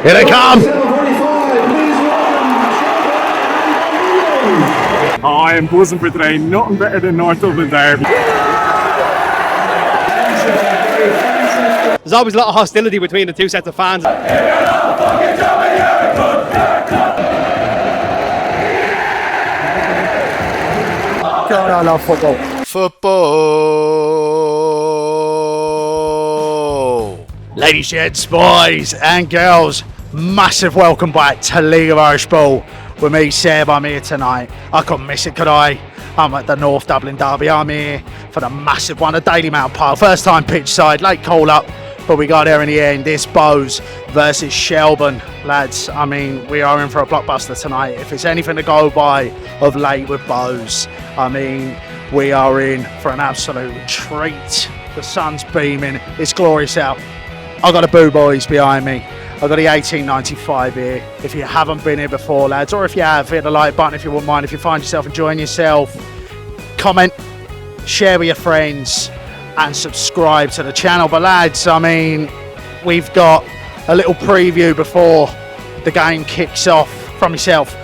Here they come. I am buzzing for today. Nothing better than North Dublin Derby. There's always a lot of hostility between the two sets of fans. God, I love football. Football. Ladies, gents, boys and girls, massive welcome back to League of Irish Ball. With me, Seb, I'm here tonight. I couldn't miss it, could I? I'm at the North Dublin Derby. I'm here for the massive one at Dalymount Park. First time pitchside, late call up, but we got there in the end. This Bows versus Shelbourne. Lads, I mean, we are in for a blockbuster tonight. If it's anything to go by of late with Bows, I mean, we are in for an absolute treat. The sun's beaming. It's glorious out. I've got the Boo Boys behind me. I've got the 1895 here. If you haven't been here before, lads, or if you have, hit the like button if you wouldn't mind. If you find yourself enjoying yourself, comment, share with your friends, and subscribe to the channel. But lads, I mean, we've got a little preview before the game kicks off from myself.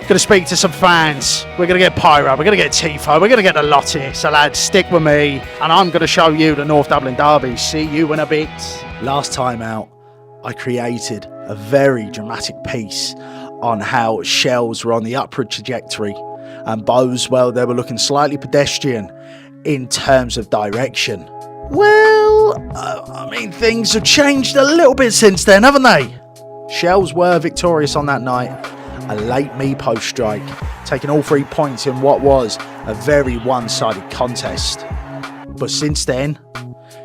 Going to speak to some fans. We're going to get Pyro, we're going to get tifo, we're going to get the lot here. So lads, stick with me, and I'm going to show you the North Dublin Derby. See you in a bit. Last time out, I created a very dramatic piece on how Shells were on the upward trajectory, and Bows, well, they were looking slightly pedestrian in terms of direction. Well, I mean, things have changed a little bit since then, haven't they? Shells were victorious on that night. A late me post strike, taking all 3 points in what was a very one-sided contest. But since then,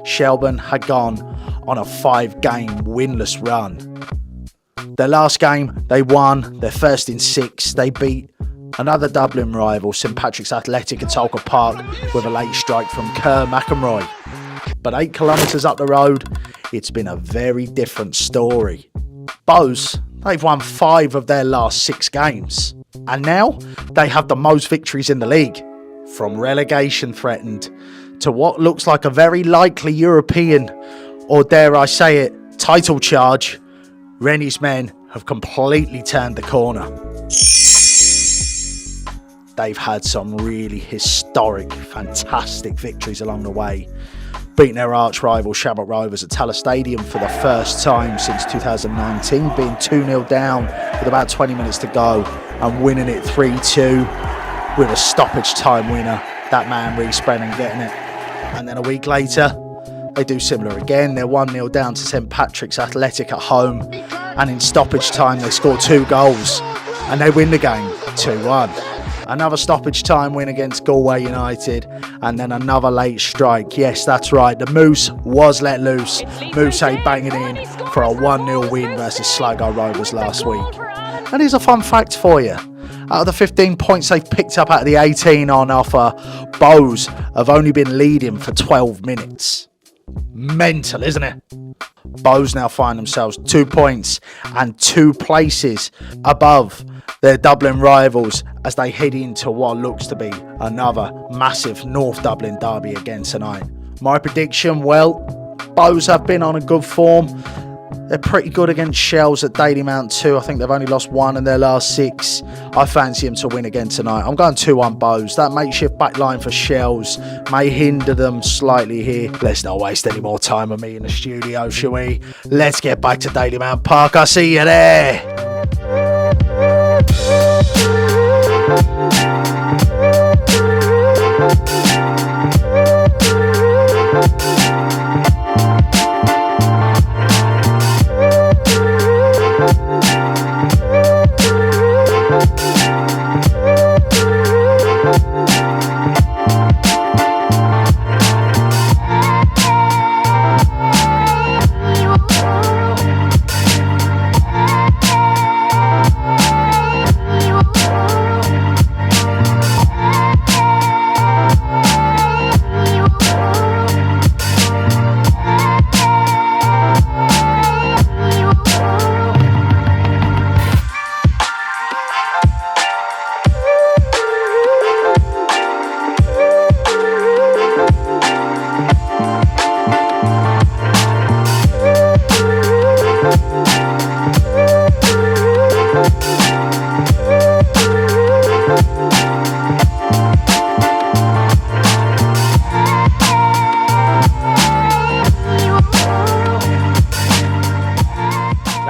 Shelbourne had gone on a 5-game winless run. Their last game, they won. Their first in 6. They beat another Dublin rival, St Patrick's Athletic at Dalymount Park, with a late strike from Kerr McEnroy. But 8 kilometres up the road, it's been a very different story. Bows, they've won 5 of their last 6 games. And now they have the most victories in the league. From relegation threatened to what looks like a very likely European, or dare I say it, title charge, Rennie's men have completely turned the corner. They've had some really historic, fantastic victories along the way, beating their arch rival Shelbourne Rovers at Tallaght Stadium for the first time since 2019, being 2-0 down with about 20 minutes to go and winning it 3-2 with a stoppage time winner, that man Reece Brennan getting it. And then a week later, they do similar again. They're 1-0 down to St Patrick's Athletic at home, and in stoppage time they score 2 goals and they win the game 2-1. Another stoppage time win against Galway United, and then another late strike. Yes, that's right, the Moose was let loose. Moose banging in for a 1-0 win versus Sligo Rovers last week. And here's a fun fact for you. Out of the 15 points they've picked up out of the 18 on offer, Bows have only been leading for 12 minutes. Mental, isn't it? Bows now find themselves 2 points and 2 places above their Dublin rivals as they head into what looks to be another massive North Dublin derby again tonight. My prediction, well, Bows have been on a good form. They're pretty good against Shells at Dalymount too. I think they've only lost 1 in their last 6. I fancy them to win again tonight. I'm going 2-1 Bows. That makeshift back line for Shells may hinder them slightly here. Let's not waste any more time with me in the studio, shall we? Let's get back to Dalymount Park. I'll see you there.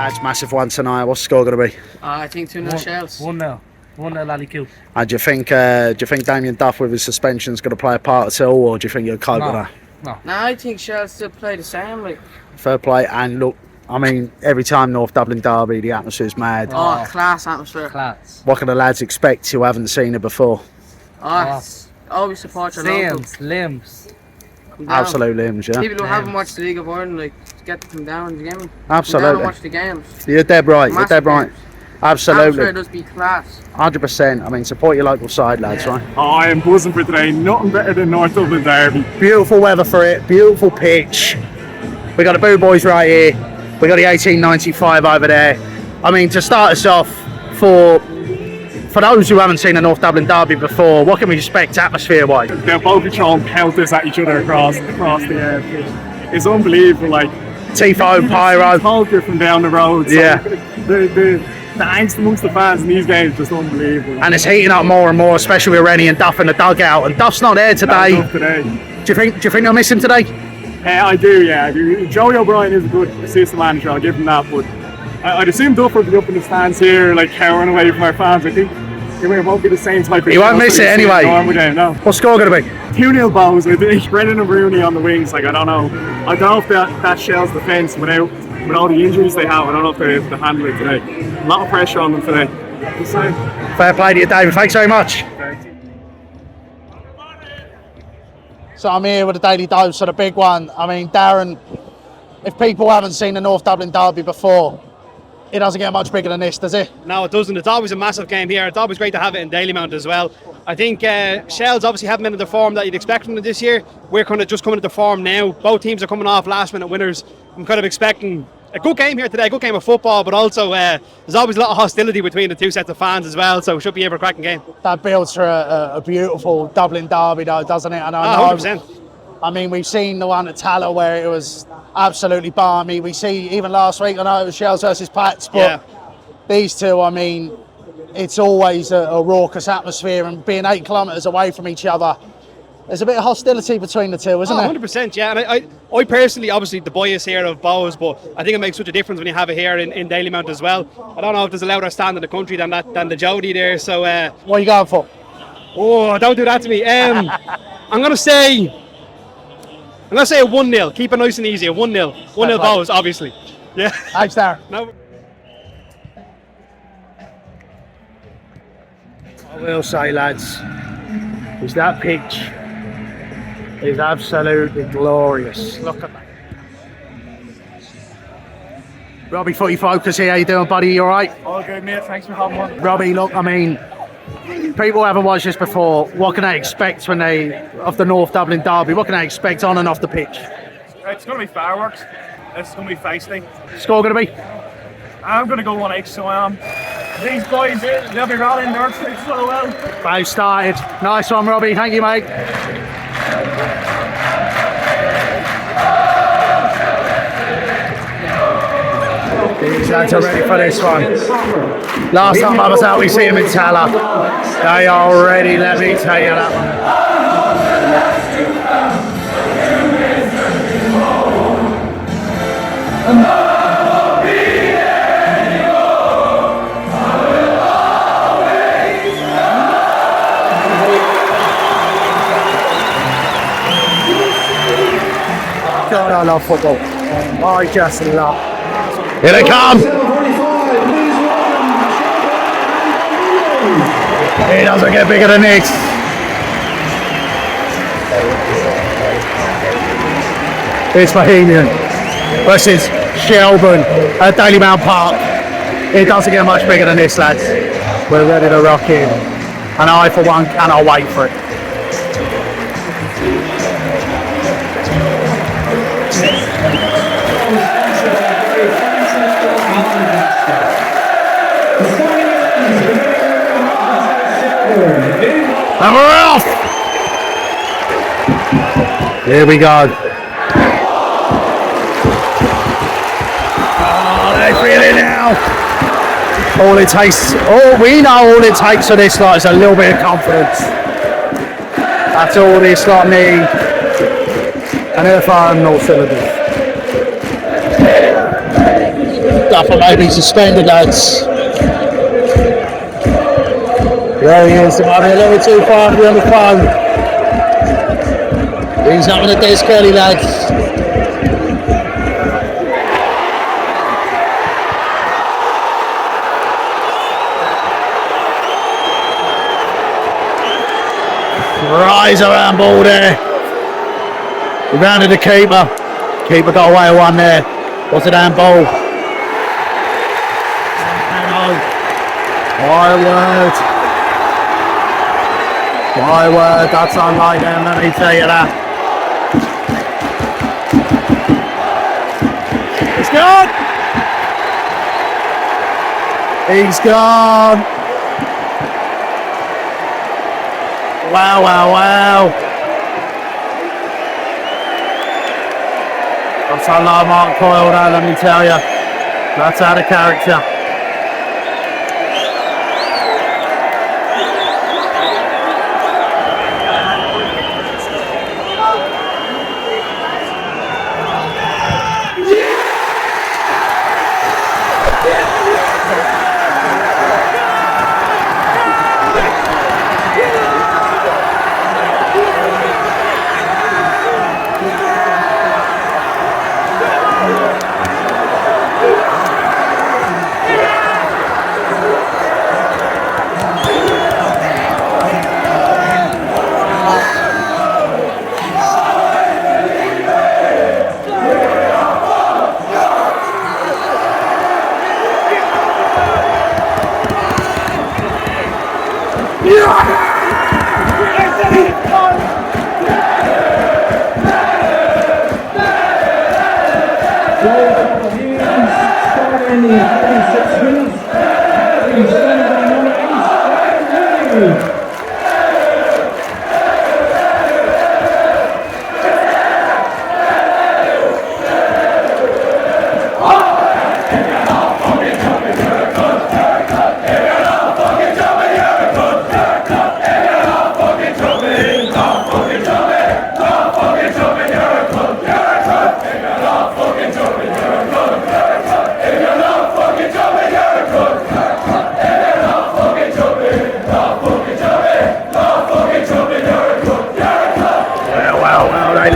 Lads, massive one tonight. What's the score going to be? I think 2-0 Shells. 1-0. 1-0 Lally Q. And do you think Damien Duff with his suspension is going to play a part at all, or do you think he'll cope with that? No, I think Shells still play the same. Like, Fair play. And look, I mean, every time North Dublin Derby, the atmosphere's mad. oh, class atmosphere. Class. What can the lads expect who haven't seen it before? Always support your local. Limbs. Come down. Absolute limbs, yeah. People who haven't watched the League of Ireland, like, get to come down and get me. Come down Absolutely. and watch the games. You're dead right. You're dead Massive right. games. Absolutely. Atmosphere does be class. 100%. I mean, support your local side, lads, right? Oh, I am buzzing for today. Nothing better than North Dublin Derby. Beautiful weather for it. Beautiful pitch. We got the Boo Boys right here. We got the 1895 over there. I mean, to start us off, for those who haven't seen the North Dublin Derby before, what can we expect atmosphere-wise? They'll both be throwing pelters at each other across the pitch. It's unbelievable. Like Tifo, Pyro. Culture from down the road. So Yeah. The angst amongst the fans in these games is just unbelievable. And it's heating up more and more, especially with Rennie and Duff in the dugout. And Duff's not there today. Not today. Do you think they'll miss him today? I do, yeah. I do. Joey O'Brien is a good assistant manager. I'll give him that. But I'd assume Duff will be up in the stands here, like cowering away from our fans. I think it won't be the same type of. He won't miss it anyway. No. What's score going to be? 2-0 Bows. I think Brendan and Rooney on the wings. Like I don't know if that Shell's defence with all the injuries they have. I don't know if they handle it today. A lot of pressure on them today. Fair play to you, David. Thanks very much. So I'm here with the Daily Dose, so the big one. I mean, Darren, if people haven't seen the North Dublin Derby before, it doesn't get much bigger than this, does it? No, it doesn't. It's always a massive game here. It's always great to have it in Dalymount as well. I think Shells obviously haven't been in the form that you'd expect from them this year. We're kind of just coming into form now. Both teams are coming off last minute winners. I'm kind of expecting a good game here today, a good game of football, but also there's always a lot of hostility between the two sets of fans as well, so it should be a cracking game. That builds for a beautiful Dublin Derby though, doesn't it? And I know, 100%. I mean, we've seen the one at Tallow where it was absolutely balmy. We see even last week, I know it was Shells versus Pats, but these two, I mean, it's always a raucous atmosphere, and being 8 kilometres away from each other, there's a bit of hostility between the two, isn't there? 100%, yeah. And I personally, obviously, the bias here of Bows, but I think it makes such a difference when you have it here in Dalymount as well. I don't know if there's a louder stand in the country than the Jody there. So, what are you going for? Oh, don't do that to me. I'm gonna say a 1-0. Keep it nice and easy. A 1-0. 1-0 Bows, obviously. Yeah. Thanks, Darren. No. I will say, lads, is that pitch is absolutely glorious. Look at that. Robbie, Footy Focus here. How you doing, buddy? You all right? All good, mate. Thanks for having one. Robbie, look, I mean, people haven't watched this before. What can they expect of the North Dublin Derby? What can they expect on and off the pitch? It's going to be fireworks. It's going to be feisty. Score going to be? I'm going to go 1-8, so I am. These boys, they'll be rallying their troops so well. Both started. Nice one, Robbie. Thank you, mate. These lads are ready for this one. Last time I was out, we see them in Tala. They are ready, let me tell you that one. God, I love football. I just love. Here they come! It doesn't get bigger than this. It's Bohemians versus Shelbourne at Dalymount Park. It doesn't get much bigger than this, lads. We're ready to rock in. And I, for one, cannot wait for it. And we're off! Here we go. Oh, they feel it now. We know all it takes for this lot is a little bit of confidence. That's all this lot need. And they're firing all cylinders. Duffer may be suspended, lads. There he is. It might be a little too far to be on the phone. He's having a desk early, lads. Rise around ball there. He rounded the keeper. Keeper got away with one there. What's it handball? My word. My word, that's unlike them, let me tell you that. He's gone! He's gone! Wow, wow, wow. That's unlike Mark Coyle, that, let me tell you. That's out of character.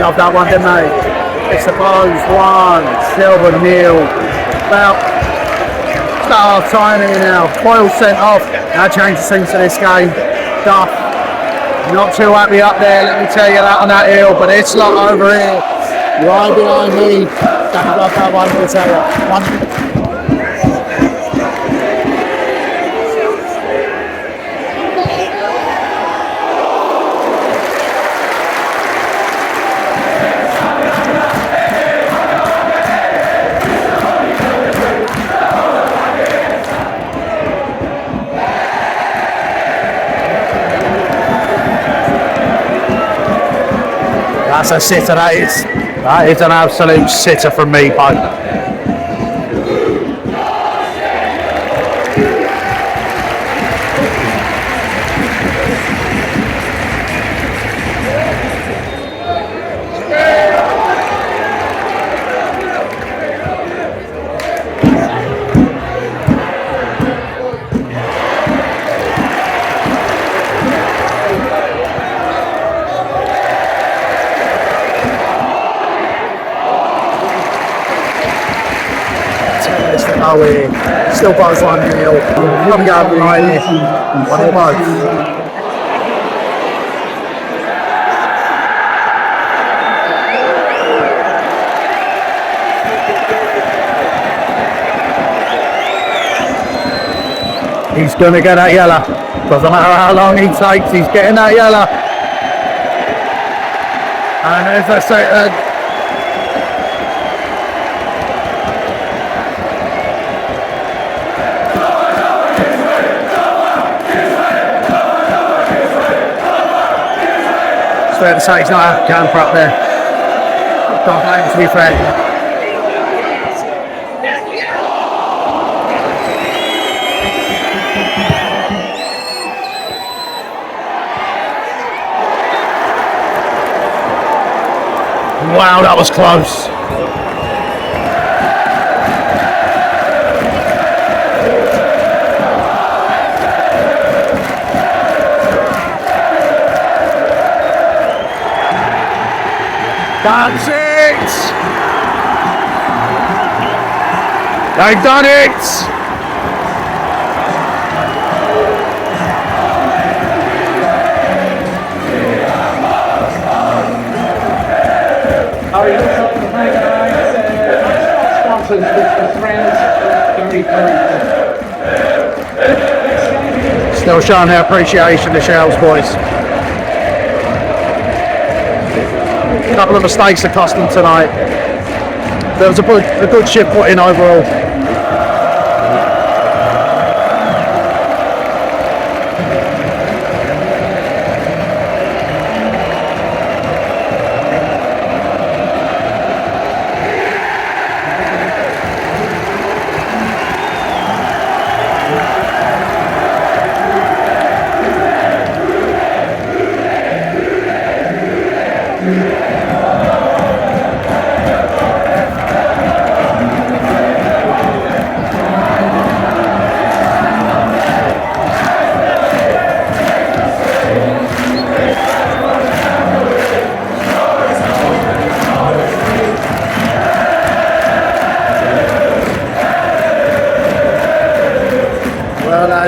Love that one, didn't they? It's the Bows 1, Shelbourne 0. About half time here now. Coyle sent off. That changes things to this game. Duff, not too happy up there, let me tell you that on that hill, but it's not over here. Right behind me. Don't love that one, let me tell you. That's a sitter, that is. That is an absolute sitter from me, Pope. Still Buzz 1-0. Probably got to right here. 1-0 He's going to get that yellow. Doesn't matter how long he takes, he's getting that yellow. And there's a second. Fair to say he's not a camper up there. Don't blame him, to be fair. Wow, that was close. That's it! They've done it! Still showing their appreciation to Shells boys. A couple of mistakes that cost them tonight. There was a good shift put in overall.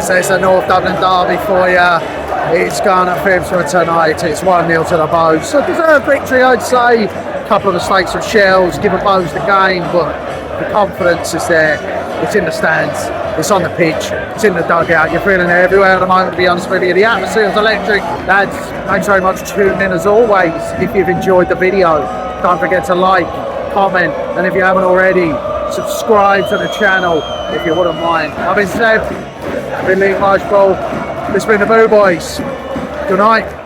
It's a North Dublin Derby for you. It's gone at fibs for tonight. It's 1-0 to the Bows. So deserved victory, I'd say. A couple of mistakes from Shells, giving Bows the game, but the confidence is there. It's in the stands, it's on the pitch, it's in the dugout. You're feeling it everywhere at the moment, to be honest with you. The atmosphere is electric. Lads, thanks very much for tuning in as always. If you've enjoyed the video, don't forget to like, comment, and if you haven't already, subscribe to the channel if you wouldn't mind. I've been Seb. I've been League March Ball. This has been the Boo Boys. Good night.